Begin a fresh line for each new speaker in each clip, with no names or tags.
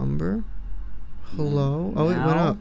Umber. Hello. Oh, it went up.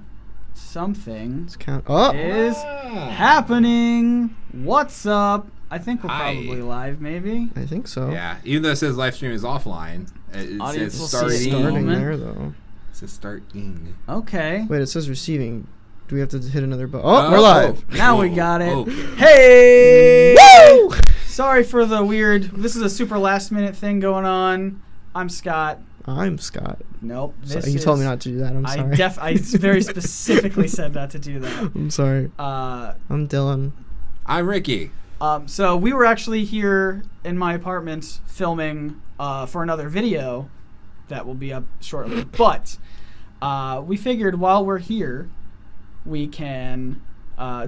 Something
Let's count. Oh,
is happening. What's up? I think we're probably live, maybe.
I think so.
Yeah, even though it says live stream is offline, it
Audience
says
will
starting.
see
Starting there though.
It says starting.
Okay.
Wait, it says receiving. Do we have to hit another button? Oh, we're live.
Now we got it.
Okay.
Hey!
Woo!
Sorry for the weird. This is a super last minute thing going on. I'm Scott.
I'm Scott.
Nope.
So you told me not to do that. I'm sorry.
I very specifically said not to do that.
I'm sorry. I'm Dylan.
I'm Ricky.
So we were actually here in my apartment filming for another video that will be up shortly. But we figured while we're here, we can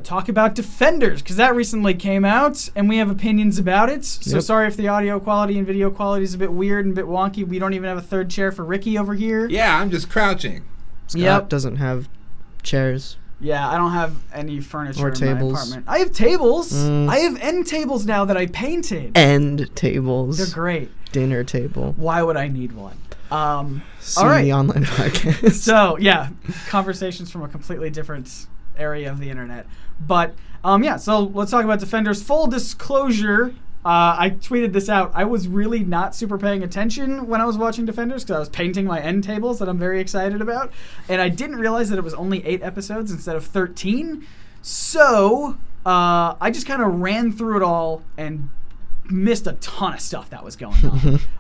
talk about Defenders, because that recently came out, and we have opinions about it. So sorry if the audio quality and video quality is a bit weird and a bit wonky. We don't even have a third chair for Ricky over here.
Yeah, I'm just crouching.
Scott doesn't have chairs.
Yeah, I don't have any furniture
or
in
tables.
my apartment. I have tables. I have end tables now that I painted.
End tables.
They're great.
Dinner table.
Why would I need one?
See
all right.
the online podcast.
So, yeah, conversations from a completely different area of the internet. But, so let's talk about Defenders. Full disclosure, I tweeted this out. I was really not super paying attention when I was watching Defenders because I was painting my end tables that I'm very excited about. And I didn't realize that it was only 8 episodes instead of 13. So, I just kind of ran through it all and missed a ton of stuff that was going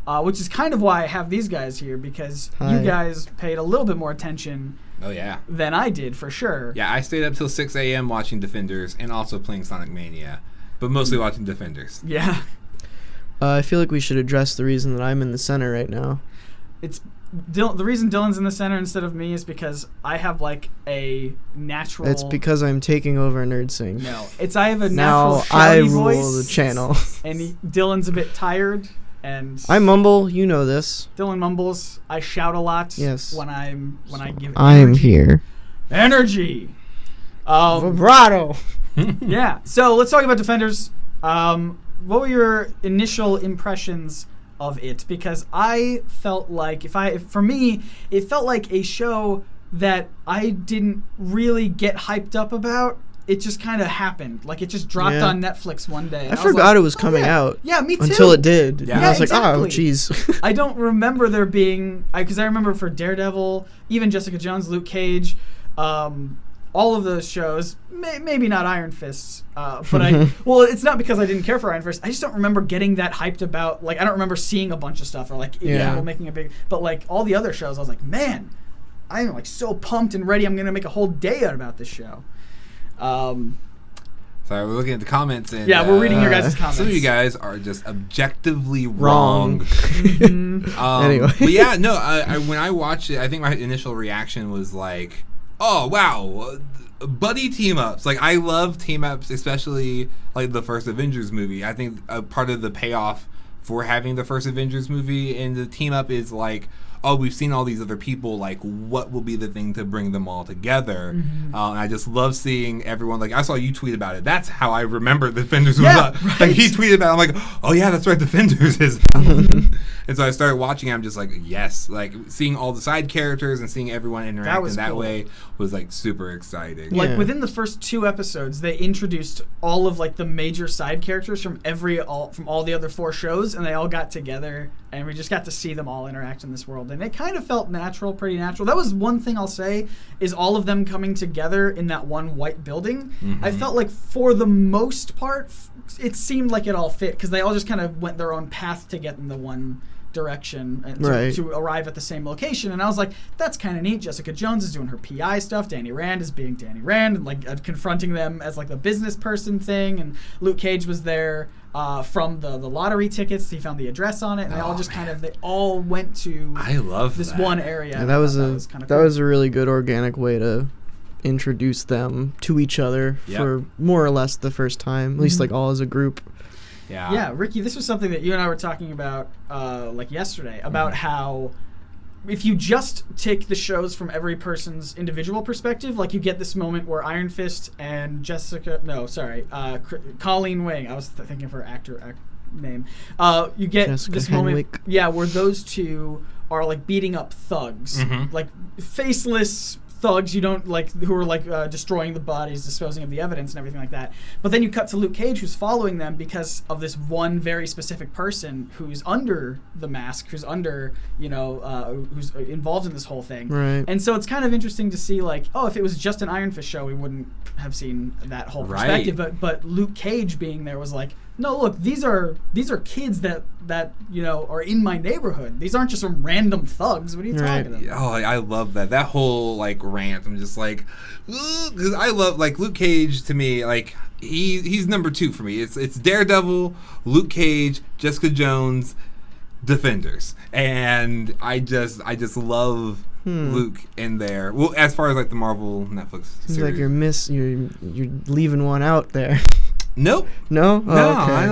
on, which is kind of why I have these guys here, because you guys paid a little bit more attention than I did, for sure.
Yeah, I stayed up till 6 a.m. watching Defenders and also playing Sonic Mania, but mostly watching Defenders.
Yeah.
I feel like we should address the reason that I'm in the center right now.
It's the reason Dylan's in the center instead of me is because I have like a natural.
It's because I'm taking over NERDSYNC.
No, I have a natural
now I
shouty
rule
voice,
the channel.
And Dylan's a bit tired, and
I mumble. You know this.
Dylan mumbles. I shout a lot.
Yes.
When I give.
I'm here.
Energy.
Vibrato.
Yeah. So let's talk about Defenders. What were your initial impressions of it? Because I felt like for me, it felt like a show that I didn't really get hyped up about. It just kind of happened. Like, it just dropped on Netflix one day.
I forgot it was coming out.
Yeah, me too.
Until it did.
Yeah,
I was
exactly.
like, oh, jeez.
I don't remember there being... Because I remember for Daredevil, even Jessica Jones, Luke Cage, all of those shows, maybe not Iron Fist, but well, it's not because I didn't care for Iron Fist. I just don't remember getting that hyped about, like, I don't remember seeing a bunch of stuff or, like, people making a big, but, like, all the other shows, I was like, man, I'm, like, so pumped and ready. I'm going to make a whole day out about this show.
Sorry, we're looking at the comments, and
we're reading your guys' comments.
Some of you guys are just objectively wrong.
Anyway.
But yeah, no, when I watched it, I think my initial reaction was like, oh, wow, buddy team-ups. Like, I love team-ups, especially, like, the first Avengers movie. I think part of the payoff for having the first Avengers movie and the team-up is, like, oh, we've seen all these other people, like, what will be the thing to bring them all together? And I just love seeing everyone, like, I saw you tweet about it. That's how I remember Defenders was up.
Right.
Like, he tweeted about it. I'm like, oh, yeah, that's right, Defenders is And so I started watching it. I'm just like, yes. Like, seeing all the side characters and seeing everyone interact in that
cool.
way was, like, super exciting.
Like, within the first 2 episodes, they introduced all of, like, the major side characters from all the other 4 shows, and they all got together, and we just got to see them all interact in this world. And it kind of felt natural, pretty natural. That was one thing I'll say, is all of them coming together in that one white building. I felt like, for the most part, it seemed like it all fit, because they all just kind of went their own path to get in the one direction and to arrive at the same location. And I was like, that's kind of neat. Jessica Jones is doing her PI stuff. Danny Rand is being Danny Rand and, like, confronting them as, like, the business person thing. And Luke Cage was there from the lottery tickets. He found the address on it, and they all went to this one area.
Yeah, that was a really good organic way to introduce them to each other for more or less the first time, at least, like, all as a group.
Yeah, Ricky, this was something that you and I were talking about like yesterday, about how if you just take the shows from every person's individual perspective, like, you get this moment where Iron Fist and Colleen Wing, I was thinking for actor name. You get
Jessica
this
Henwick.
moment, where those two are like beating up thugs,
Mhm.
like faceless thugs you don't like, who are like destroying the bodies, disposing of the evidence and everything like that. But then you cut to Luke Cage, who's following them because of this one very specific person who's under the mask, who's under, who's involved in this whole thing.
Right.
And so it's kind of interesting to see, like, oh, if it was just an Iron Fist show, we wouldn't have seen that whole perspective. But Luke Cage being there was like, no, look, these are kids that are in my neighborhood. These aren't just some random thugs. What are you talking about?
Oh, I love that whole like rant. I'm just like, because I love like Luke Cage. To me, like he's number 2 for me. It's Daredevil, Luke Cage, Jessica Jones, Defenders, and I just love Luke in there. Well, as far as like the Marvel Netflix
Seems
series.
like you're leaving one out there.
Nope.
No?
No,
okay.
I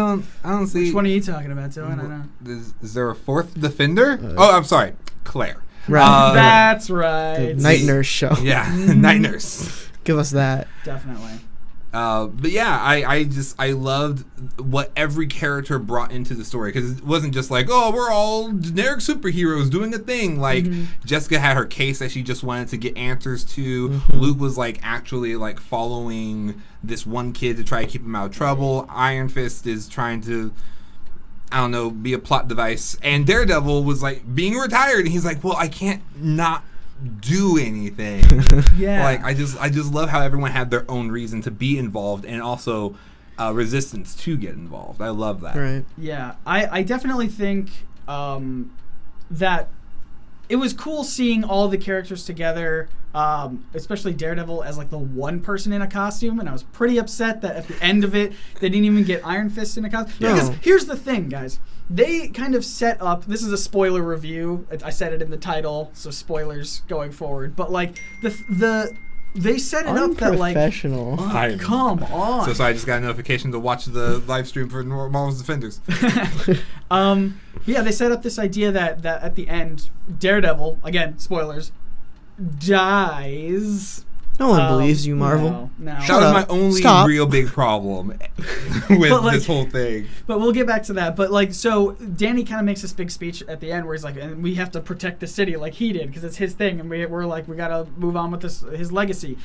don't see.
Which one are you talking about, Dylan? I know.
Is there a 4th Defender? I'm sorry, Claire.
Right.
That's right.
The Night Nurse show.
Yeah, Night Nurse.
Give us that.
Definitely.
But yeah, I loved what every character brought into the story, because it wasn't just like, oh, we're all generic superheroes doing a thing. Like Jessica had her case that she just wanted to get answers to. Luke was like actually like following this one kid to try to keep him out of trouble. Iron Fist is trying to, I don't know, be a plot device. And Daredevil was like being retired, and he's like, well, I can't not do anything.
Yeah.
Like I just love how everyone had their own reason to be involved, and also resistance to get involved. I love that.
Right.
Yeah, I definitely think that it was cool seeing all the characters together, especially Daredevil as like the one person in a costume, and I was pretty upset that at the end of it they didn't even get Iron Fist in a costume.
No.
Because here's the thing, guys. They kind of set up, this is a spoiler review, I said it in the title, so spoilers going forward, but like they set it up that like,
Unprofessional.
come on.
So I just got a notification to watch the live stream for Marvel's Defenders.
Yeah, they set up this idea that at the end, Daredevil, again, spoilers, dies.
No one believes you, Marvel.
No.
That was my only real big problem with
like,
this whole thing.
But we'll get back to that. But like, so Danny kind of makes this big speech at the end where he's like, and we have to protect the city like he did because it's his thing, and we're like, we gotta move on with his legacy.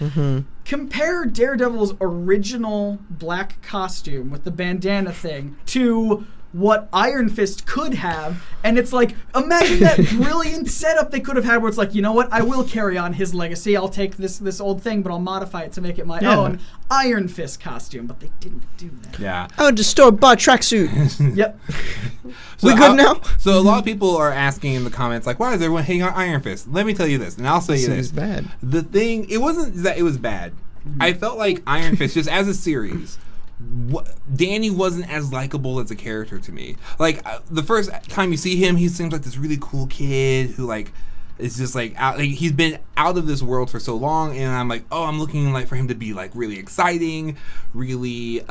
Compare Daredevil's original black costume with the bandana thing to what Iron Fist could have, and it's like, imagine that brilliant setup they could have had where it's like, you know what, I will carry on his legacy, I'll take this old thing, but I'll modify it to make it my own Iron Fist costume, but they didn't do that.
Yeah.
I would just store-bought tracksuit.
Yep.
We good now?
So a lot of people are asking in the comments, like, why is everyone hating on Iron Fist? Let me tell you this, and I'll say you this.
It's bad.
The thing, it wasn't that it was bad. I felt like Iron Fist, just as a series, Danny wasn't as likable as a character to me. Like the first time you see him, he seems like this really cool kid who like is just like, he's been out of this world for so long, and I'm like, oh, I'm looking like for him to be like really exciting, really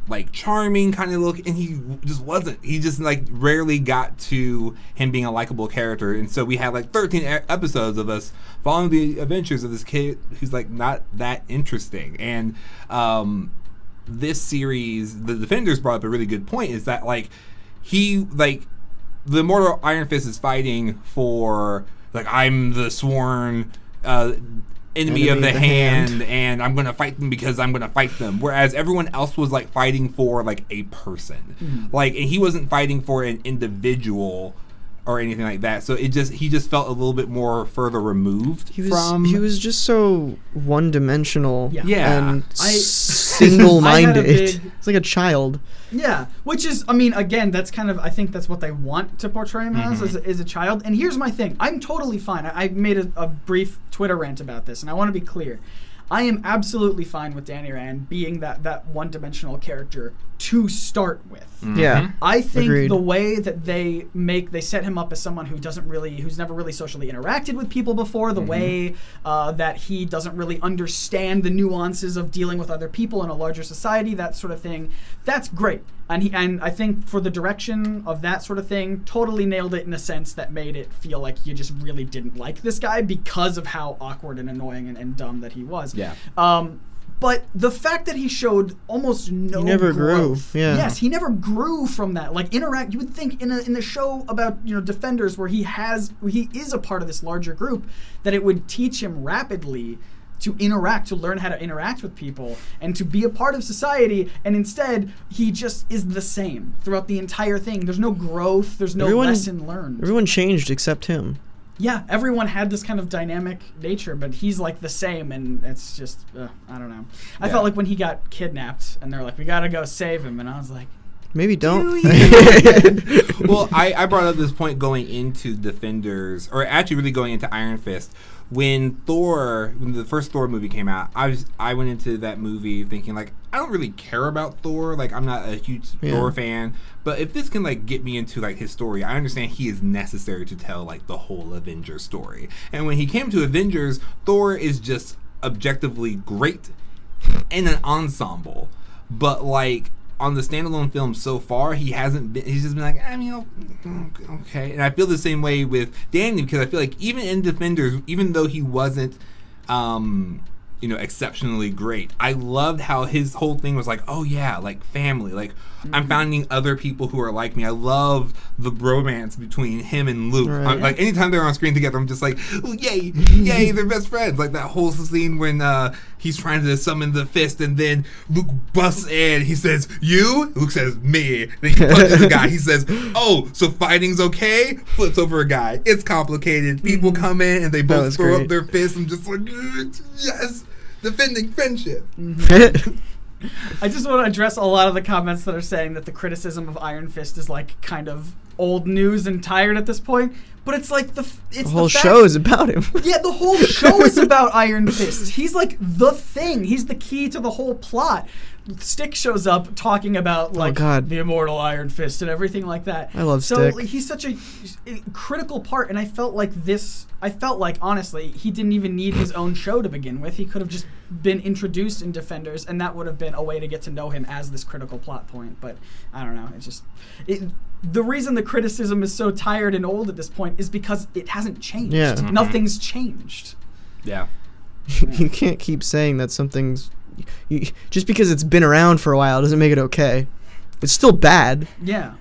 like charming kind of look, and he just wasn't. He just like rarely got to him being a likable character, and so we had like 13 episodes of us following the adventures of this kid who's like not that interesting. And this series, the Defenders brought up a really good point, is that like he like the immortal Iron Fist is fighting for like, I'm the sworn enemy of the hand, and I'm gonna fight them because I'm gonna fight them, whereas everyone else was like fighting for like a person, like, and he wasn't fighting for an individual or anything like that. So he just felt a little bit more further removed
He was just so one-dimensional and single-minded. It's like a child.
Yeah, which is, I mean, again, that's kind of, I think that's what they want to portray him as a child. And here's my thing. I'm totally fine. I made a brief Twitter rant about this, and I want to be clear. I am absolutely fine with Danny Rand being that one-dimensional character to start with.
Yeah,
I think
agreed.
The way that they set him up as someone who's never really socially interacted with people before, the way that he doesn't really understand the nuances of dealing with other people in a larger society, that sort of thing, that's great. And I think for the direction of that sort of thing, totally nailed it in a sense that made it feel like you just really didn't like this guy because of how awkward and annoying and dumb that he was.
Yeah.
But the fact that he showed almost no
He never
growth,
grew. Yeah.
Yes, he never grew from that. Like interact, you would think in the show about Defenders, where he is a part of this larger group, that it would teach him rapidly to interact, to learn how to interact with people, and to be a part of society. And instead, he just is the same throughout the entire thing. There's no growth. There's no lesson learned.
Everyone changed except him.
Yeah, everyone had this kind of dynamic nature, but he's like the same, and it's just, I don't know. I felt like when he got kidnapped, and they're like, we gotta go save him, and I was like,
maybe don't.
Well, I brought up this point going into Defenders, or actually really going into Iron Fist. When the first Thor movie came out, I went into that movie thinking, like, I don't really care about Thor. Like, I'm not a huge Thor fan. But if this can, like, get me into, like, his story, I understand he is necessary to tell, like, the whole Avengers story. And when he came to Avengers, Thor is just objectively great in an ensemble. But, like, on the standalone film so far, he's just been like, I mean, okay. And I feel the same way with Danny, because I feel like even in Defenders, even though he wasn't, exceptionally great, I loved how his whole thing was like, oh yeah, like family, like I'm finding other people who are like me. I love the bromance between him and Luke.
Right.
Like anytime they're on screen together, I'm just like, oh, yay, they're best friends. Like that whole scene when he's trying to summon the fist, and then Luke busts in. He says, "You?" Luke says, "Me." Then he punches the guy. He says, "Oh, so fighting's okay?" Flips over a guy. It's complicated. People come in and they both throw up their fists. I'm just like, yes, defending friendship.
I just want to address a lot of the comments that are saying that the criticism of Iron Fist is like kind of old news and tired at this point. But it's like the
whole show is about him.
Yeah, the whole show is about Iron Fist. He's like the thing. He's the key to the whole plot. Stick shows up talking about like the immortal Iron Fist and everything like that.
I love
Stick. So he's such a critical part, and I felt like honestly, he didn't even need his own show to begin with. He could have just been introduced in Defenders, and that would have been a way to get to know him as this critical plot point. But I don't know. It's just the reason the criticism is so tired and old at this point is because it hasn't changed.
Yeah.
Nothing's changed.
Yeah.
You can't keep saying that something's just because it's been around for a while doesn't make it okay. It's still bad.
Yeah.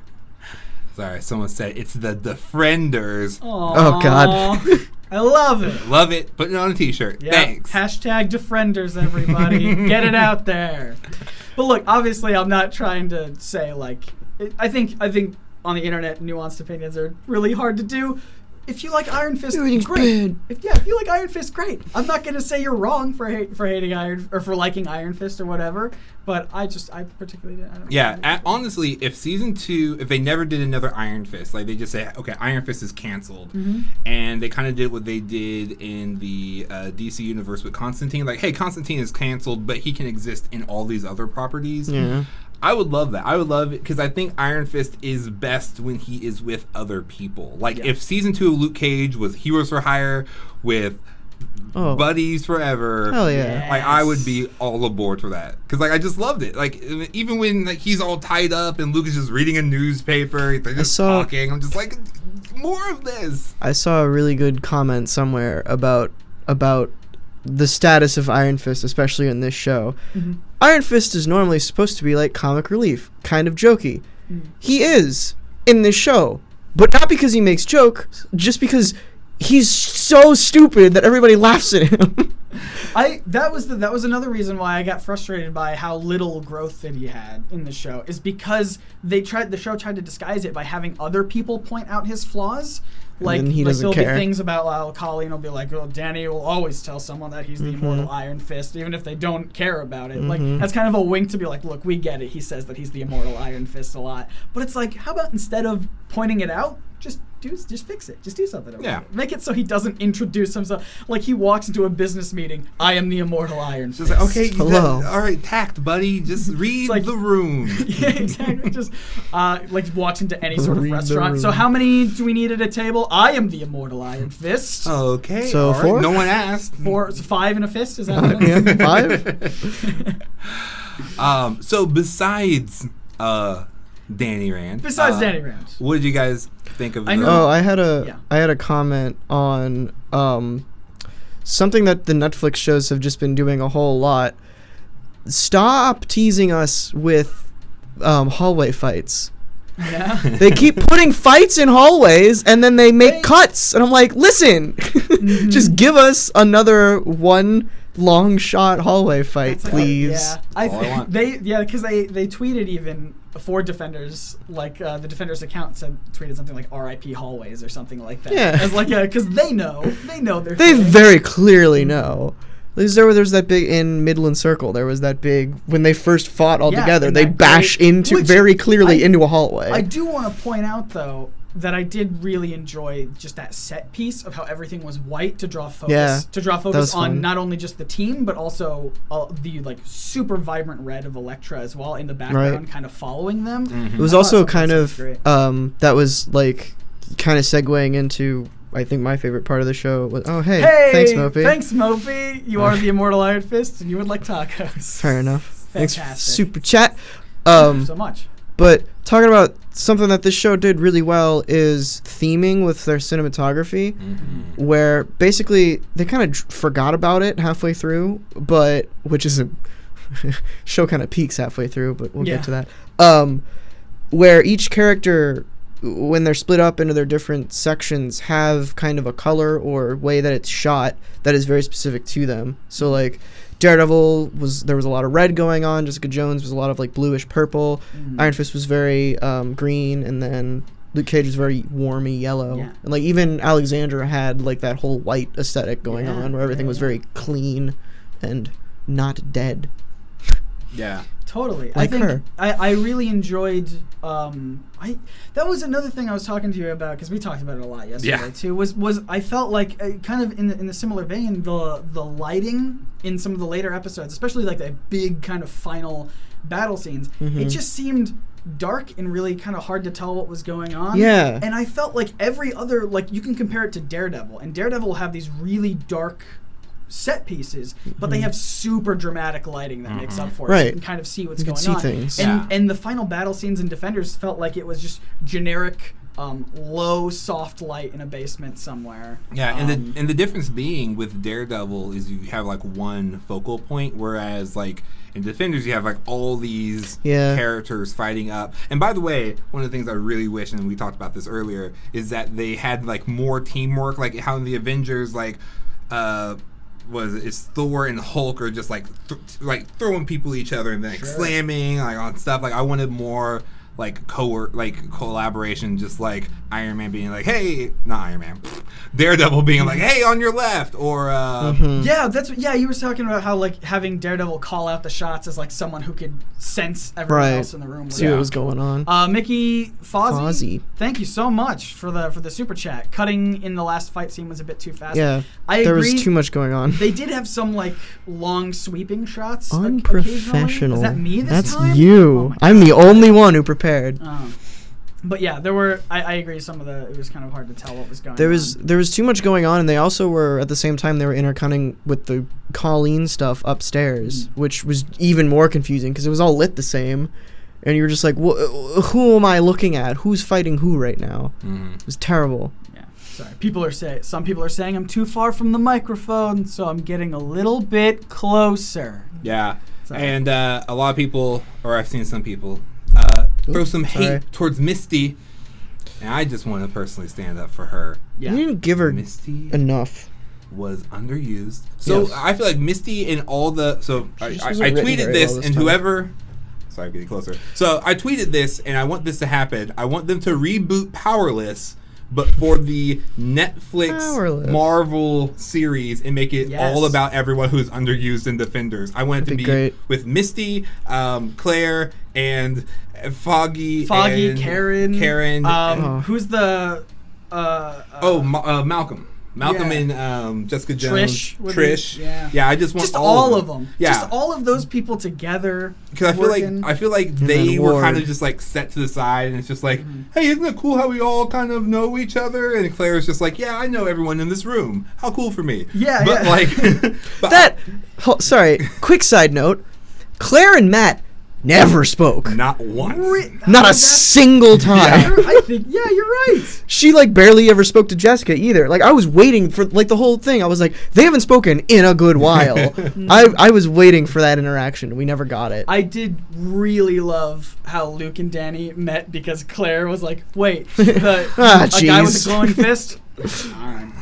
Sorry, someone said it's the Defenders.
Oh God.
I love it.
Love it. Put it on a t-shirt.
Yep.
Thanks.
Hashtag Defenders, everybody. Get it out there. But look, obviously I'm not trying to say like I think on the internet nuanced opinions are really hard to do. If you like Iron Fist, great. If you like Iron Fist, great. I'm not gonna say you're wrong for hating Iron or for liking Iron Fist or whatever. But I particularly I don't know.
Yeah, honestly, if season 2, if they never did another Iron Fist, like they just say, okay, Iron Fist is canceled, and they kind of did what they did in the DC universe with Constantine, like, hey, Constantine is canceled, but he can exist in all these other properties.
Yeah.
I would love that. I would love it because I think Iron Fist is best when he is with other people. Like if season 2 of Luke Cage was Heroes for Hire with buddies forever.
Hell yeah.
Like I would be all aboard for that because like I just loved it. Like even when like he's all tied up and Luke is just reading a newspaper, they're just talking. I'm just like, more of this.
I saw a really good comment somewhere about the status of Iron Fist, especially in this show. Iron Fist is normally supposed to be like comic relief, kind of jokey. He is in this show, but not because he makes jokes, just because he's so stupid that everybody laughs at him.
That was another reason why I got frustrated by how little growth that he had in the show, is because the show tried to disguise it by having other people point out his flaws. Like there'll be things about Colleen will be like, well, Danny will always tell someone that he's the immortal Iron Fist, even if they don't care about it. Like that's kind of a wink to be like, look, we get it. He says that he's the immortal Iron Fist a lot, but it's like, how about instead of pointing it out, just fix it. Just do something about it. Make it so he doesn't introduce himself. Like he walks into a business meeting, I am the immortal Iron Fist.
Just like, okay,
hello.
All right, tact, buddy. Just read the room.
Yeah, exactly. Just like walks into any sort of restaurant. So how many do we need at a table? I am the immortal Iron Fist.
Okay.
So 4?
No one asked.
4. So 5 and a fist. Is that what it is?
5?
So besides Danny Rand.
Danny Rand.
What did you guys think of?
I had a comment on something that the Netflix shows have just been doing a whole lot. stop teasing us with hallway fights.
Yeah.
They keep putting fights in hallways, and then they make cuts, and I'm like, listen, just give us another one long shot hallway fight, please.
Yeah, because they tweeted even for Defenders, like the Defenders account tweeted something like "R.I.P. hallways" or something like that.
Yeah,
as like because they know their.
They very clearly know. There's that big in Midland Circle. There was that big when they first fought all together. They bash very clearly into a hallway.
I do want to point out though that I did really enjoy just that set piece of how everything was white to draw focus.
Yeah,
to draw focus on
fun.
Not only just the team but also the like super vibrant red of Elektra as well in the background, kind of following them.
It was also kind of that was like kind of segueing into. I think my favorite part of the show was, thanks, Mopey.
Thanks, Mopey. You are the immortal Iron Fist, and you would like tacos.
Fair enough.
Fantastic.
Thanks, Super Chat.
Thank you so much.
But talking about something that this show did really well is theming with their cinematography, where basically they kind of forgot about it halfway through, but which is a show kind of peaks halfway through, but we'll get to that. Where each character, when they're split up into their different sections, have kind of a color or way that it's shot that is very specific to them. So like Daredevil there was a lot of red going on. Jessica Jones was a lot of like bluish purple. Iron Fist was very green, and then Luke Cage was very warmy yellow. Yeah. And like even Alexandra had like that whole white aesthetic going on, where everything was very clean and not dead.
Yeah. Totally.
Like
I think
her.
I really enjoyed that was another thing I was talking to you about, because we talked about it a lot yesterday too, was I felt like kind of in the similar vein, the lighting in some of the later episodes, especially like the big kind of final battle scenes, it just seemed dark and really kind of hard to tell what was going on.
Yeah.
And I felt like every other, like you can compare it to Daredevil, and Daredevil will have these really dark set pieces, but they have super dramatic lighting that makes up for it. So you can kind of see what's going on.
Things.
And the final battle scenes in Defenders felt like it was just generic, low, soft light in a basement somewhere.
Yeah, and the difference being with Daredevil is you have like one focal point, whereas like in Defenders you have like all these characters fighting up. And by the way, one of the things I really wish, and we talked about this earlier, is that they had like more teamwork, like how in the Avengers, like it's Thor and Hulk are just like throwing people at each other and then like slamming like on stuff. Like I wanted more like collaboration, just like Iron Man being like, hey, not Iron Man, Daredevil being like, hey, on your left, or
you were talking about how like having Daredevil call out the shots as like someone who could sense everyone else in the room.
See what was going on.
Mickey Fozzie, thank you so much for the super chat. Cutting in the last fight scene was a bit too fast.
Yeah, there was too much going on.
They did have some like long sweeping shots.
Unprofessional.
Is that me this time?
That's you. I'm the only one who prepared.
But yeah, there were. I agree. It was kind of hard to tell what was going on.
There was too much going on, and they also were at the same time they were intercutting with the Colleen stuff upstairs, which was even more confusing because it was all lit the same, and you were just like, who am I looking at? Who's fighting who right now? It was terrible.
Yeah, sorry. Some people are saying I'm too far from the microphone, so I'm getting a little bit closer.
Yeah, and a lot of people, or I've seen some people. Throw some hate towards Misty, and I just want to personally stand up for her.
Yeah. You didn't give her
Misty
enough.
Was underused. So I feel like Misty in all the I tweeted this, and whoever. Sorry, I'm getting closer. So I tweeted this, and I want this to happen. I want them to reboot Powerless, but for the Netflix Marvel series, and make it all about everyone who's underused in Defenders. I want it to be
great.
With Misty, Claire, and Foggy, and
Karen. Who's the
Malcolm. Malcolm and Jessica Jones, Trish. Yeah, I just want
just all of them. Yeah, just all of those people together.
Because I feel like they were kind of just like set to the side, and it's just like, hey, isn't it cool how we all kind of know each other? And Claire's just like, yeah, I know everyone in this room. How cool for me.
Yeah,
but
like
quick side note, Claire and Matt never spoke.
Not once.
Not a single time.
I think, yeah, you're right.
She like barely ever spoke to Jessica either. Like I was waiting for like the whole thing. I was like, they haven't spoken in a good while. I was waiting for that interaction. We never got it.
I did really love how Luke and Danny met because Claire was like, wait, a guy with a glowing fist?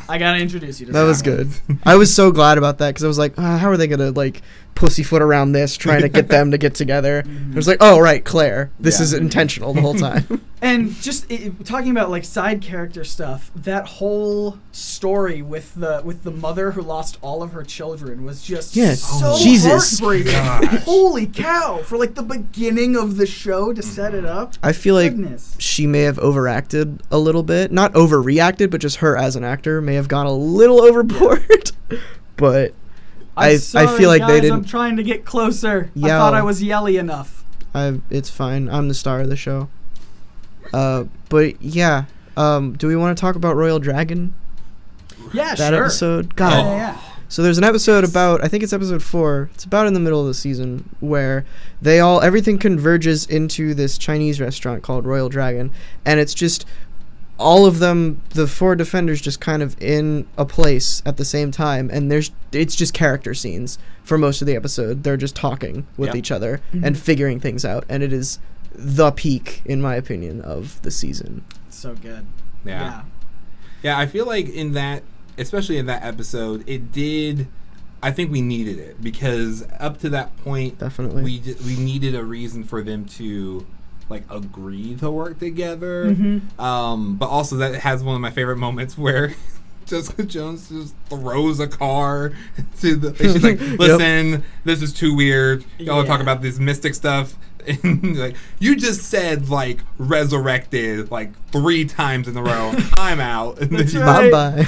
I gotta introduce you to
that. Was good. I was so glad about that because I was like, how are they gonna like pussyfoot around this, trying to get them to get together? I was like, oh right, Claire, this is intentional the whole time.
And just talking about like side character stuff, that whole story with the mother who lost all of her children was just so heartbreaking. Holy cow! For like the beginning of the show to set it up.
I feel like she may have overacted a little bit, not overreacted, but just her as an actor may have gone a little overboard. But I feel like they didn't.
I'm trying to get closer. I thought I was yelly enough.
It's fine. I'm the star of the show. But yeah, do we want to talk about Royal Dragon?
Yeah,
that
sure.
episode. God.
Yeah.
So there's an episode about, I think it's episode 4. It's about in the middle of the season where everything converges into this Chinese restaurant called Royal Dragon, and it's just all of them, the 4 defenders, just kind of in a place at the same time, and it's just character scenes for most of the episode. They're just talking with each other and figuring things out, and it is the peak, in my opinion, of the season.
So good.
Yeah, I feel like in that, especially in that episode, I think we needed it because up to that point,
definitely
we needed a reason for them to like agree to work together. But also that has one of my favorite moments where Jessica Jones just throws a car to the. She's like, "Listen, this is too weird. Y'all talk about this mystic stuff." And like, you just said like resurrected like 3 times in a row. I'm out. And then
bye bye.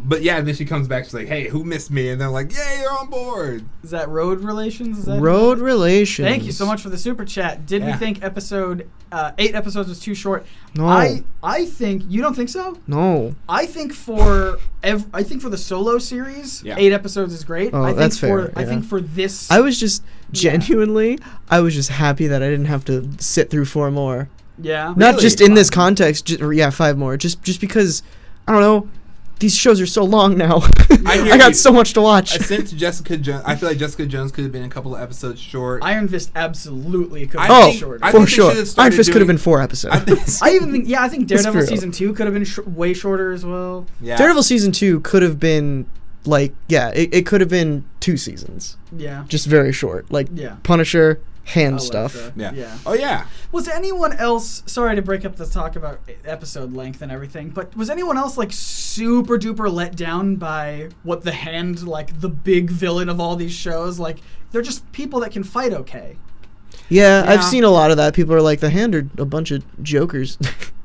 But yeah, and then she comes back. She's like, "Hey, who missed me?" And they're like, "Yeah, you're on board."
Is that Road Relations?
Road Relations.
Thank you so much for the super chat. Did we think episode 8 episodes was too short?
No.
I think you don't think so.
No.
I think for the solo series, 8 episodes is great.
Oh, that's fair.
I think for this,
I was just genuinely, I was just happy that I didn't have to sit through 4 more.
Yeah.
Not really? Just in this context. 5 more. Just because I don't know. These shows are so long now. I got so much to watch.
Since Jessica Jones, I feel like Jessica Jones could have been a couple of episodes short.
Iron Fist absolutely could have been shorter.
For sure. Iron Fist could have been 4 episodes.
I think Daredevil season 2 could have been way shorter as well.
Yeah. Daredevil season 2 could have been like it could have been 2 seasons.
Yeah.
Just very short. Like Punisher, hand
Elektra.
stuff.
Yeah. Oh yeah.
Was anyone else, sorry to break up the talk about episode length and everything, but was anyone else like super duper let down by what the Hand, like the big villain of all these shows, like they're just people that can fight okay?
Yeah, I've seen a lot of that. People are like, the Hand are a bunch of jokers.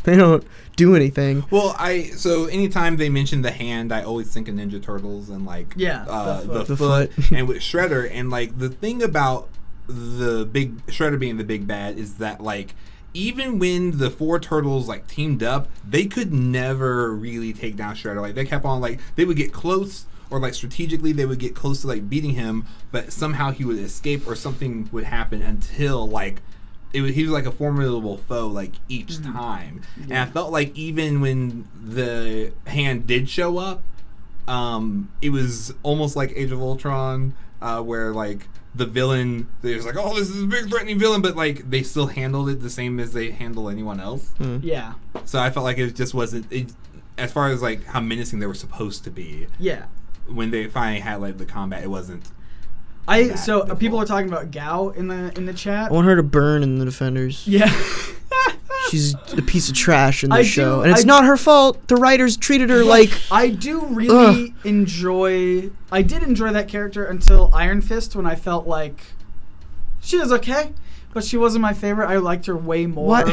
They don't do anything.
Well, so anytime they mention the Hand, I always think of Ninja Turtles and like the foot and with Shredder. And like the thing about the big Shredder being the big bad is that like even when the 4 turtles like teamed up, they could never really take down Shredder. Like they kept on like they would get close, or like strategically they would get close to like beating him, but somehow he would escape or something would happen until like he was like a formidable foe like each time. And I felt like even when the Hand did show up, it was almost like Age of Ultron, where like the villain, they was like, "Oh, this is a big threatening villain," but like they still handled it the same as they handle anyone else.
Yeah.
So I felt like it just wasn't as far as like how menacing they were supposed to be.
Yeah.
When they finally had like the combat, it wasn't.
People are talking about Gao in the chat.
I want her to burn in the Defenders.
Yeah.
She's a piece of trash in the show, and it's not her fault. The writers treated her like.
I do really enjoy. I did enjoy that character until Iron Fist, when I felt like she was okay, but she wasn't my favorite. I liked her way more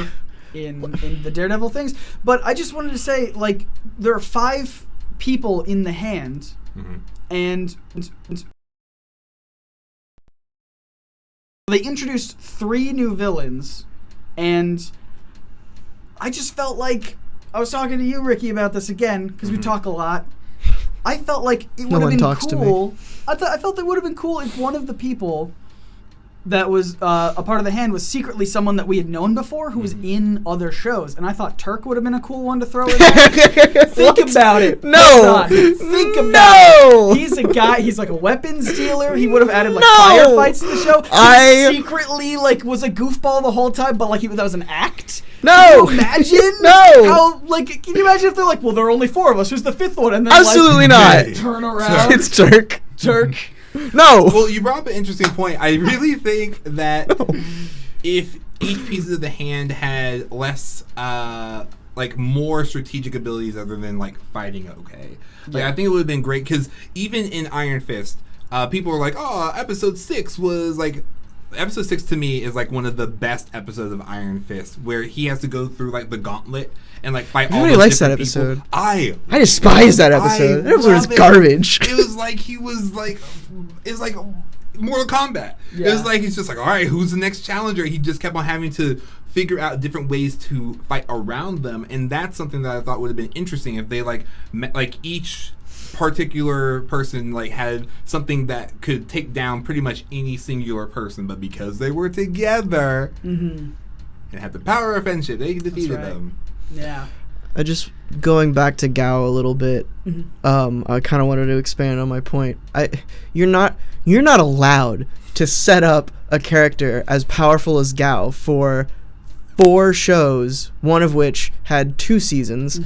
in the Daredevil things. But I just wanted to say, like, there are 5 people in the Hand, and they introduced 3 new villains, and I just felt like, I was talking to you, Ricky, about this again, because we talk a lot. I felt like it would have been cool. I felt it would have been cool if one of the people that was a part of the hand was secretly someone that we had known before who was in other shows. And I thought Turk would have been a cool one to throw in there. Think about it.
No.
Think about it. He's a guy, he's like a weapons dealer. He would have added like firefights to the show. He secretly like was a goofball the whole time, but like that was an act.
No.
Can you imagine?
No.
How, like, can you imagine if they're like, well, there are only 4 of us. Who's the 5th one? And then
absolutely not.
Turn around.
It's Turk.
Turk.
No.
Well, you brought up an interesting point. I really think that if each piece of the hand had less, like more strategic abilities other than like fighting, okay. Like I think it would have been great because even in Iron Fist, people were like, "Oh, episode 6 was like." Episode 6 to me is like one of the best episodes of Iron Fist, where he has to go through like the gauntlet and like fight all those
likes that
different people.
episode.
I
despise that episode. That episode is garbage.
It was like he was like, it's like Mortal Kombat.
Yeah.
It was like he's just like, all right, who's the next challenger? He just kept on having to figure out different ways to fight around them, and that's something that I thought would have been interesting if they like like each particular person like had something that could take down pretty much any singular person, but because they were together and had the power of friendship, they defeated them.
Yeah.
I just going back to Gao a little bit. I kind of wanted to expand on my point. You're not allowed to set up a character as powerful as Gao for 4 shows, one of which had 2 seasons.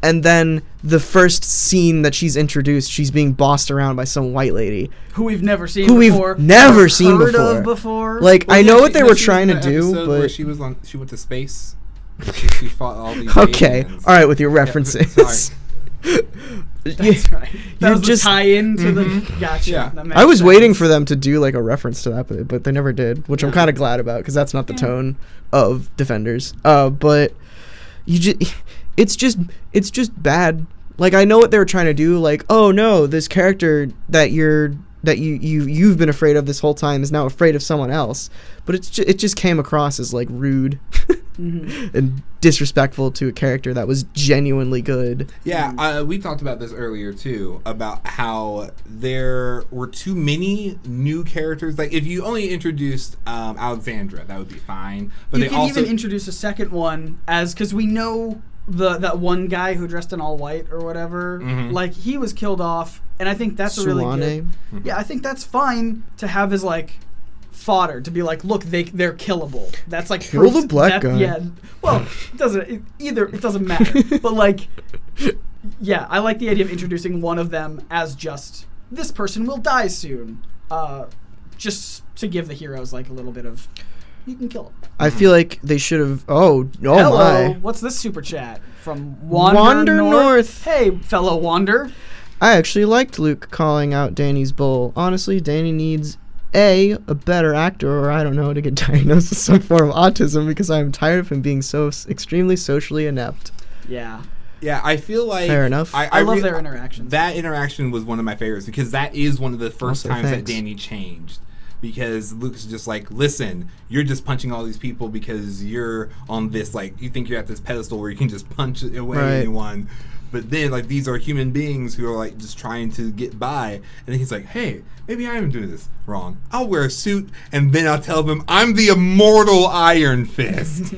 And then the first scene that she's introduced, she's being bossed around by some white lady
who we've never seen
before.
Heard of before.
Like,
Well,
I know what they were
she was
trying
in
to
the
do,
episode
but
where she went to space. She fought all these
okay,
aliens.
all right, with your references.
Sorry.
That's right. That was
just
the tie-in to the... Gotcha.
Yeah.
That makes
I was
sense.
waiting for them to do like a reference to that, but they never did, which I'm kind of glad about because that's not the tone of Defenders. But you just, it's just bad. Like, I know what they were trying to do. Like, oh no, this character that you've been afraid of this whole time is now afraid of someone else. But it just came across as like rude and disrespectful to a character that was genuinely good.
Yeah, we talked about this earlier too, about how there were too many new characters. Like, if you only introduced Alexandra, that would be fine. But
you can even introduce a second one because we know that one guy who dressed in all white or whatever, like he was killed off, and I think that's a really good. Yeah, I think that's fine to have as like fodder to be like, look, they're killable. That's like
kill the black guy.
Yeah, well, it doesn't matter. But like, yeah, I like the idea of introducing one of them as just this person will die soon, just to give the heroes like a little bit of. You can kill him.
I feel like they should have. Oh
Hello.
My!
What's this super chat from Wander
North?
Hey, fellow Wander.
I actually liked Luke calling out Danny's bull. Honestly, Danny needs a better actor, or I don't know, to get diagnosed with some form of autism because I'm tired of him being so extremely socially inept.
Yeah.
Yeah, I feel like...
Fair enough.
I love their interactions.
That interaction was one of my favorites because that is one of the first times that Danny changed. Because Luke's just like, listen, you're just punching all these people because you're on this, like, you think you're at this pedestal where you can just punch away anyone. But then, like, these are human beings who are, like, just trying to get by. And then he's like, hey, maybe I am doing this wrong. I'll wear a suit, and then I'll tell them I'm the immortal Iron Fist.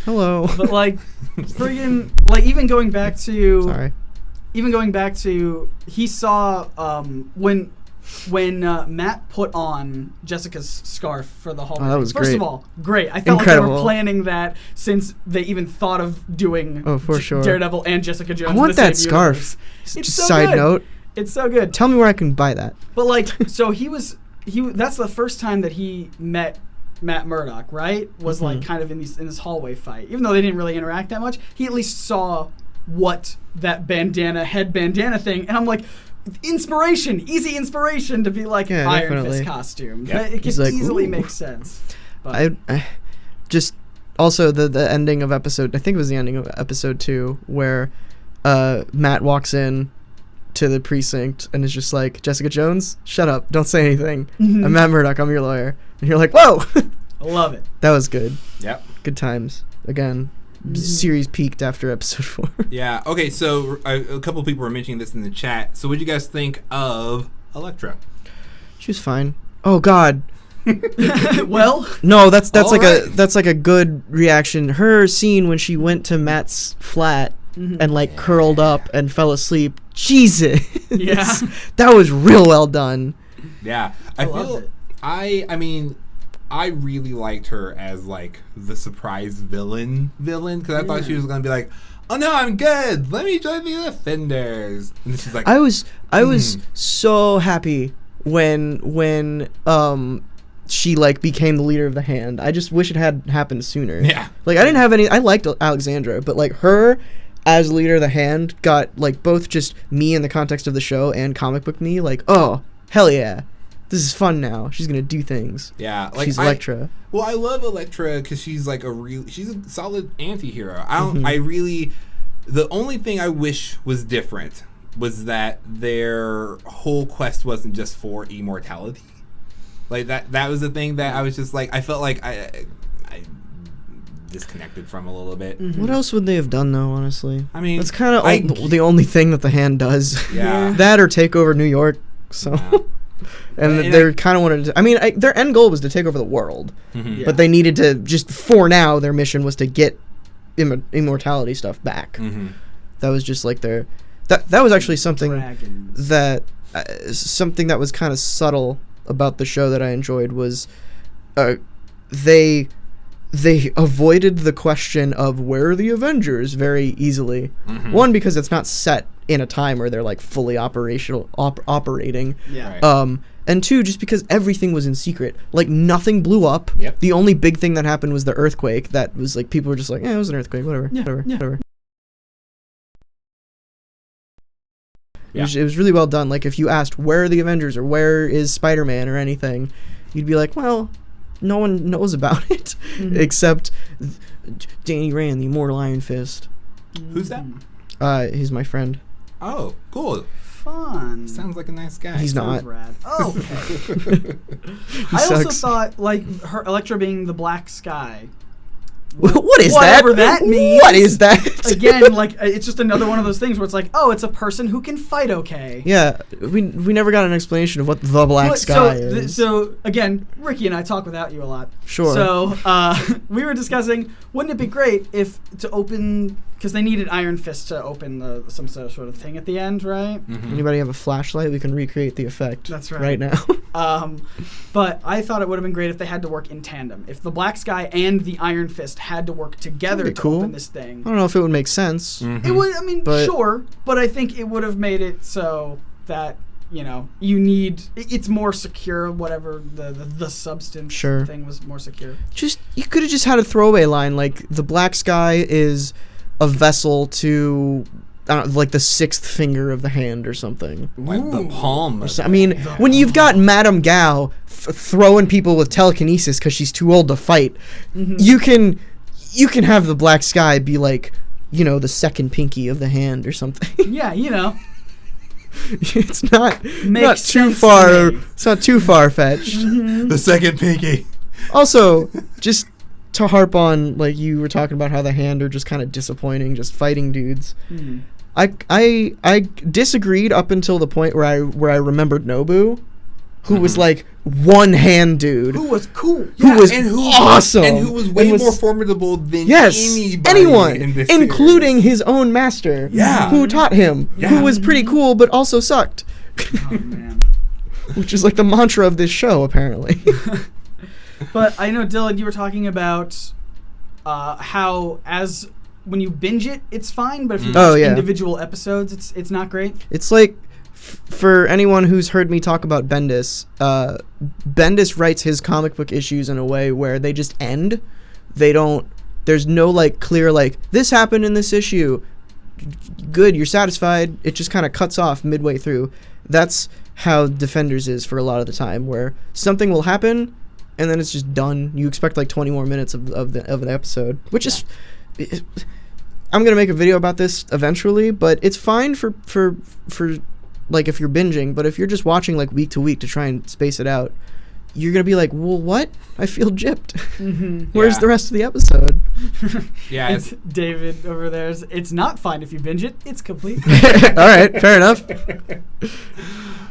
Hello.
But, like, friggin', like, even going back to... he saw, when Matt put on Jessica's scarf for the hallway.
That was
First
great.
of all, great. I felt like they were planning that since they even thought of doing Daredevil and Jessica Jones.
I want that scarf.
Universe. It's so
side
good.
note.
It's so good.
Tell me where I can buy that.
But like, so that's the first time that he met Matt Murdock, right? Was like kind of in this hallway fight. Even though they didn't really interact that much, he at least saw what that head bandana thing, and I'm like, easy inspiration to be like Iron Fist costume. Yeah. It can easily make sense. But
I just also the ending of episode, I think it was the ending of episode 2, where Matt walks in to the precinct and is just like, Jessica Jones, shut up, don't say anything. I'm Matt Murdock, I'm your lawyer. And you're like, whoa.
I love it.
That was good.
Yep.
Good times. Again, series peaked after episode 4.
Yeah. Okay. So a couple people were mentioning this in the chat. So what do you guys think of Elektra?
She was fine. Oh God,
Well,
No, that's
All
like
right.
that's like a good reaction. Her scene when she went to Matt's flat and like curled up and fell asleep. Jesus.
Yeah.
That was real well done.
Yeah,
I loved it.
I mean, I really liked her as like the surprise villain because I thought she was gonna be like, oh no, I'm good. Let me join the Defenders. And then she's like,
I was so happy when she like became the leader of the Hand. I just wish it had happened sooner.
Yeah.
Like I didn't have any. I liked Alexandra, but like her as leader of the Hand got like both just me in the context of the show and comic book me. Like, oh hell yeah, this is fun now. She's gonna do things.
yeah, like
She's Elektra.
Well, I love Elektra because she's like she's a solid anti-hero. I really, the only thing I wish was different was that their whole quest wasn't just for immortality. Like that was the thing that I was just like, I felt like I disconnected from a little bit.
What else would they have done though? Honestly,
I mean,
that's kind of the only thing that the Hand does.
Yeah.
That or take over New York. So.
Yeah.
And they kind of wanted to. I mean, their end goal was to take over the world,
Yeah.
but they needed to just for now. Their mission was to get immortality stuff back. That was just like their. That was actually something
Dragons.
that something that was kind of subtle about the show that I enjoyed was, they avoided the question of where are the Avengers very easily. One, because it's not set in a time where they're like fully operating.
Yeah.
Right.
And two, just because everything was in secret. Like, nothing blew up.
Yep.
The only big thing that happened was the earthquake. That was like, people were just like, it was an earthquake, whatever.
Yeah, yeah.
Whatever.
Yeah.
It was really well done. Like, if you asked, where are the Avengers, or where is Spider-Man, or anything, you'd be like, well, no one knows about it, except Danny Rand, the immortal Iron Fist.
Who's that?
He's my friend.
Oh, cool.
Fun.
Sounds like a nice guy.
He's
Sounds
not.
rad. Oh, okay.
He
I also
sucks.
thought, like, her Elektra being the Black Sky.
What is
Whatever
that?
that means.
What is that?
Again, like, it's just another one of those things where it's like, oh, it's a person who can fight okay.
Yeah, we never got an explanation of what the Black
But
Sky is.
So, again, Ricky and I talk without you a lot.
Sure.
So, we were discussing, wouldn't it be great if to open, because they needed Iron Fist to open some sort of thing at the end, right?
Anybody have a flashlight? We can recreate the effect.
That's right.
Right now.
But I thought it would have been great if they had to work in tandem. If the Black Sky and the Iron Fist had to work together
That'd
to
be cool.
open this thing.
I don't know if it would make sense.
It would, I mean,
But-
sure, but I think it would have made it so that, you know, it's more secure, whatever the substance
Sure.
thing was more secure.
You could have just had a throwaway line like the Black Sky is a vessel to, I don't know, like the sixth finger of the Hand or something.
Like the palm. of
I mean, when you've got Madame Gao throwing people with telekinesis because she's too old to fight, you can have the Black Sky be like, you know, the second pinky of the Hand or something.
Yeah, you know.
It's not
Makes
too
sense
far.
to me.
It's not too far fetched.
the second pinky.
Also, just to harp on, like you were talking about how the Hand are just kind of disappointing, just fighting dudes. I disagreed up until the point where I remembered Nobu, who was like one hand dude.
Who was cool.
Who was
and who
awesome.
and who was way
And
more formidable than
Yes,
anybody
anyone,
in this
including his own master,
Yeah.
who taught him,
Yeah.
who was pretty cool but also sucked,
Oh, man.
which is like the mantra of this show apparently.
But I know, Dylan, you were talking about how when you binge it, it's fine, but if you watch individual episodes, it's not great.
It's like, for anyone who's heard me talk about Bendis, Bendis writes his comic book issues in a way where they just end. There's no like clear like, this happened in this issue. Good, you're satisfied. It just kind of cuts off midway through. That's how Defenders is for a lot of the time, where something will happen and then it's just done. You expect like 20 more minutes of the episode, which is... I'm gonna make a video about this eventually, but it's fine for like if you're binging, but if you're just watching like week to week to try and space it out, you're gonna be like, well, what? I feel gypped.
Mm-hmm.
Where's the rest of the episode?
Yeah,
It's David over there. It's not fine if you binge it. It's complete.
All right, fair enough.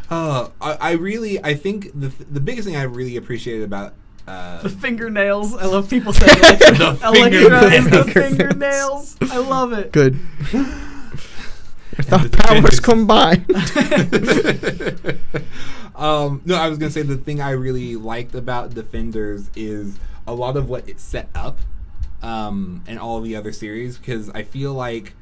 I think the biggest thing I really appreciated about
The fingernails. I love people saying Elektra. Elektra is the fingernails. I love it.
Good. I thought powers combined.
No, I was gonna say the thing I really liked about Defenders is a lot of what it set up, in all the other series, because I feel like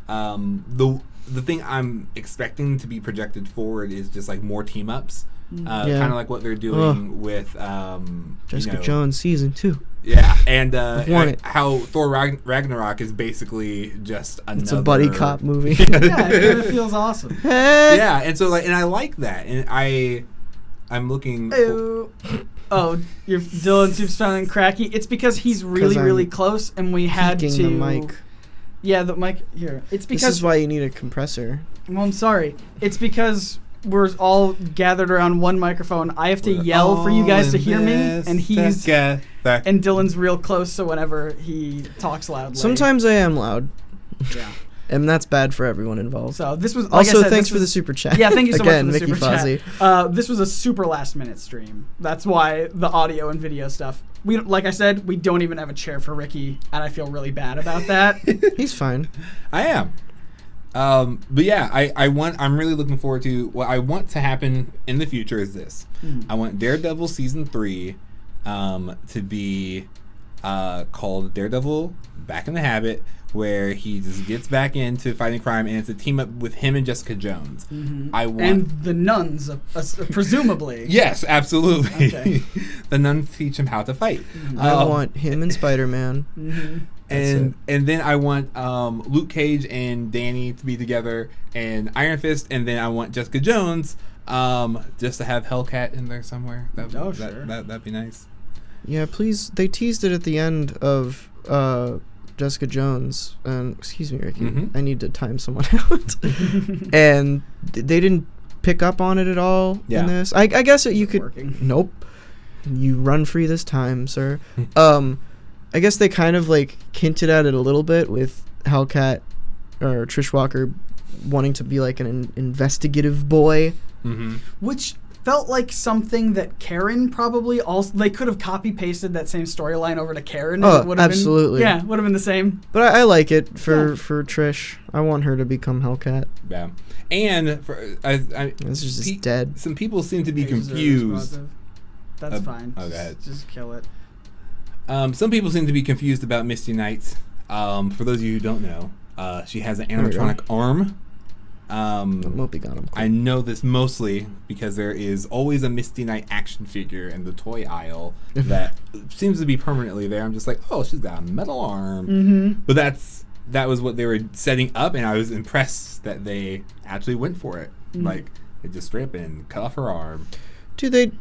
the thing I'm expecting to be projected forward is just like more team ups, kind of like what they're doing with
Jessica Jones season 2.
Yeah, and how Thor Ragnarok is basically just another.
It's a buddy cop movie.
Yeah, it kind of feels awesome.
Yeah, and so and I like that, and I'm looking.
Oh, your Dylan keeps sounding cracky. It's because he's really close, and we had to.
The mic.
Yeah, the mic here. It's because
this is why you need a compressor.
Well, I'm sorry. It's because we're all gathered around one microphone. I have to yell for you guys to hear me, and and Dylan's real close, so whenever he talks loudly.
Sometimes I am loud.
Yeah.
And that's bad for everyone involved.
So this was
also thanks for the super chat.
Yeah, thank you so
Again,
much for the
Mickey
super
Fozzie.
chat. This was a super last minute stream. That's why the audio and video stuff. Like I said, we don't even have a chair for Ricky, and I feel really bad about that.
He's fine.
I am. But yeah, I'm really looking forward to what I want to happen in the future is this. I want Daredevil season 3 to be called Daredevil Back in the Habit, where he just gets back into fighting crime, and it's a team up with him and Jessica Jones.
Mm-hmm.
And
the nuns, presumably.
Yes, absolutely.
Okay.
The nuns teach him how to fight.
I want him and Spider-Man.
Mm-hmm.
And then I want Luke Cage and Danny to be together, and Iron Fist, and then I want Jessica Jones just to have Hellcat in there somewhere. That'd be nice.
Yeah, please. They teased it at the end of Jessica Jones, and excuse me, Ricky, I need to time someone out. And they didn't pick up on it at all in this. I guess you could.
Working.
Nope. You run free this time, sir. I guess they kind of like hinted at it a little bit with Hellcat or Trish Walker wanting to be like an investigative boy,
which felt like something that Karen probably also. They could have copy pasted that same storyline over to Karen.
Oh,
it
absolutely.
Would have been the same.
But I like it for Trish. I want her to become Hellcat.
Yeah, and
This is just dead.
Some people seem to be confused.
That's fine.
Oh, go ahead.
Just kill it.
Some people seem to be confused about Misty Knight. For those of you who don't know, she has an animatronic arm. I know this mostly because there is always a Misty Knight action figure in the toy aisle that seems to be permanently there. I'm just like, oh, she's got a metal arm. But that was what they were setting up, and I was impressed that they actually went for it. Like, they just straight up and cut off her arm.
Dude, they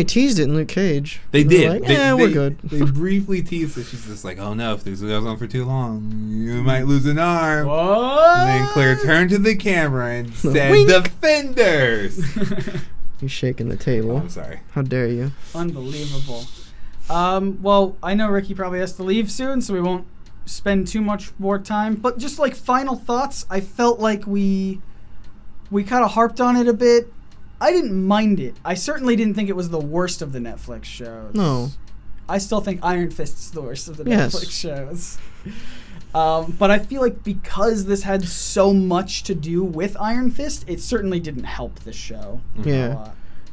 teased it in Luke Cage.
They did.
Like, we're good.
They briefly teased it. She's just like, oh no, if this goes on for too long, you might lose an arm.
What?
And then Claire turned to the camera and said,
Wink.
Defenders!
He's shaking the table.
Oh, I'm sorry.
How dare you?
Unbelievable. Well, I know Ricky probably has to leave soon, so we won't spend too much more time. But just like final thoughts, I felt like we kind of harped on it a bit. I didn't mind it. I certainly didn't think it was the worst of the Netflix shows.
No.
I still think Iron Fist's the worst of the Netflix shows. But I feel like because this had so much to do with Iron Fist, it certainly didn't help this show.
Yeah.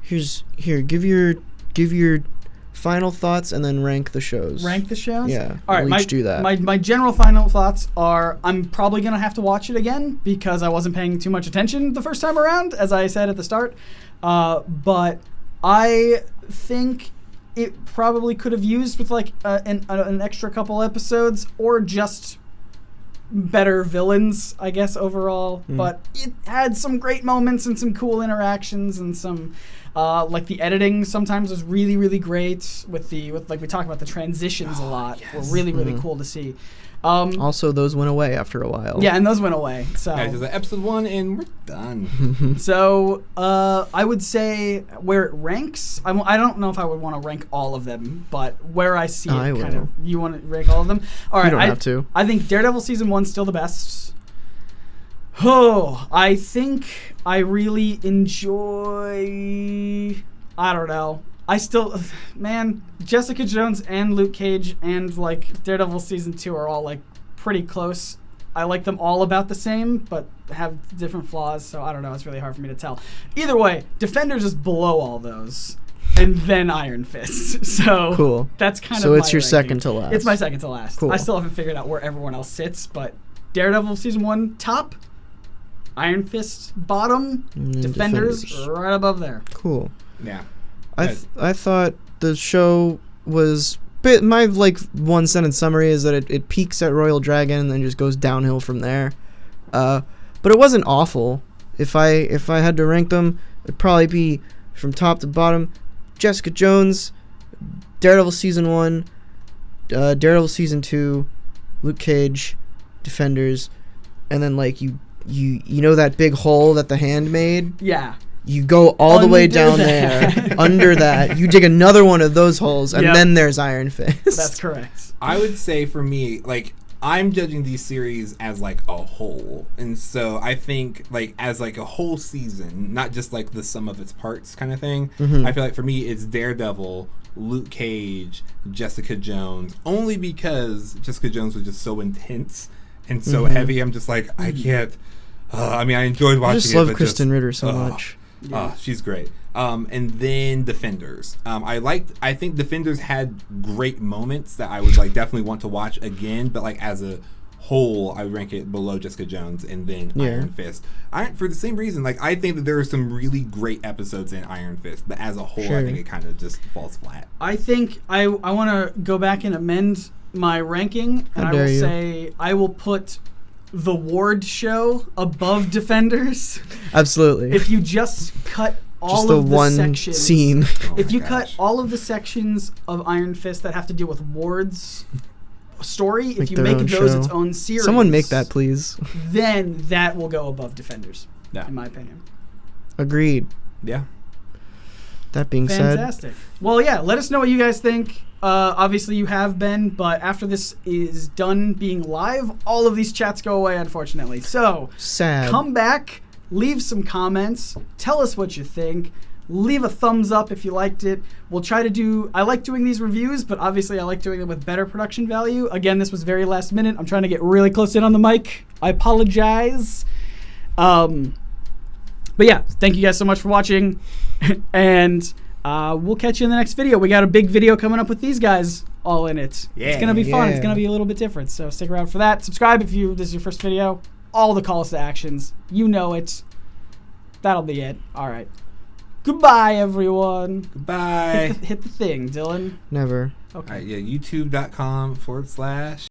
Give your final thoughts and then rank the shows.
Rank the shows?
Yeah.
All right,
we'll each do that.
My general final thoughts are I'm probably going to have to watch it again because I wasn't paying too much attention the first time around, as I said at the start. But I think it probably could have used with like an extra couple episodes or just better villains, I guess, overall. But it had some great moments and some cool interactions and some like the editing sometimes was really, really great with like we talk about the transitions a lot. Were really, really cool to see.
Also, those went away after a while.
Yeah, and those went away. So
Yeah, just like episode 1 and we're done.
So I would say where it ranks. I don't know if I would want to rank all of them, but where I see it,
I
kind
will.
of. You want to rank all of them? All right.
You don't have to.
I think Daredevil season 1's still the best. Oh, I think I really enjoy. I don't know. I still, man, Jessica Jones and Luke Cage and like Daredevil season 2 are all like pretty close. I like them all about the same, but have different flaws. So I don't know. It's really hard for me to tell. Either way, Defenders is below all those, and then Iron Fist. So
Cool.
That's kind
So
of.
it's
my
your
ranking.
second to last.
It's my second to last.
Cool.
I still haven't figured out where everyone else sits, but Daredevil season 1 top, Iron Fist bottom,
And then
Defenders right above there.
Cool.
Yeah.
I thought the show was. My like one sentence summary is that it peaks at Royal Dragon and then just goes downhill from there. But it wasn't awful. If I had to rank them, it'd probably be from top to bottom: Jessica Jones, Daredevil season 1, Daredevil season 2, Luke Cage, Defenders, and then like you know that big hole that the hand made.
Yeah.
You go all the way
Under
down
that.
there, under that. You dig another one of those holes, and
Yep.
then there's Iron Fist.
That's correct.
I would say for me, like, I'm judging these series as like a whole, and so I think like as like a whole season, not just like the sum of its parts kind of thing.
Mhm.
I feel like for me it's Daredevil, Luke Cage, Jessica Jones, only because Jessica Jones was just so intense and so heavy. I'm just like I can't. I mean, I enjoyed watching
I
it.
just love
but
Kristen Ritter so
ugh.
much.
Yeah.
She's great. And then Defenders. I think Defenders had great moments that I would like definitely want to watch again, but like as a whole, I would rank it below Jessica Jones and then Iron Fist. For the same reason, like I think that there are some really great episodes in Iron Fist, but as a whole,
Sure.
I think it kind of just falls flat.
I think I want to go back and amend my ranking, and
How
I will
dare you.
say I will put the Ward show above Defenders.
Absolutely.
If you just cut all
just the
of the
one
sections,
scene.
Oh
if
my
you
gosh.
cut all of the sections of Iron Fist that have to do with Ward's story, if
Make
you
their
make
own
those
show.
its own series,
Someone make that, please.
then that will go above Defenders,
Yeah.
in my opinion.
Agreed.
Yeah.
That being said,
Fantastic. Well, yeah, let us know what you guys think. Obviously, you have been, but after this is done being live, all of these chats go away, unfortunately. So,
sad.
come back, leave some comments, tell us what you think, leave a thumbs up if you liked it. We'll try to do, I like doing these reviews, but obviously I like doing them with better production value. Again, this was very last minute. I'm trying to get really close in on the mic. I apologize. But yeah, thank you guys so much for watching, and we'll catch you in the next video. We got a big video coming up with these guys all in it.
Yeah.
It's gonna be fun. It's
Yeah.
gonna be a little bit different. So stick around for that. Subscribe if this is your first video. All the calls to actions. You know it. That'll be it. All right. Goodbye, everyone.
Goodbye.
Hit the thing, Dylan.
Never.
Okay.
All right, yeah, youtube.com/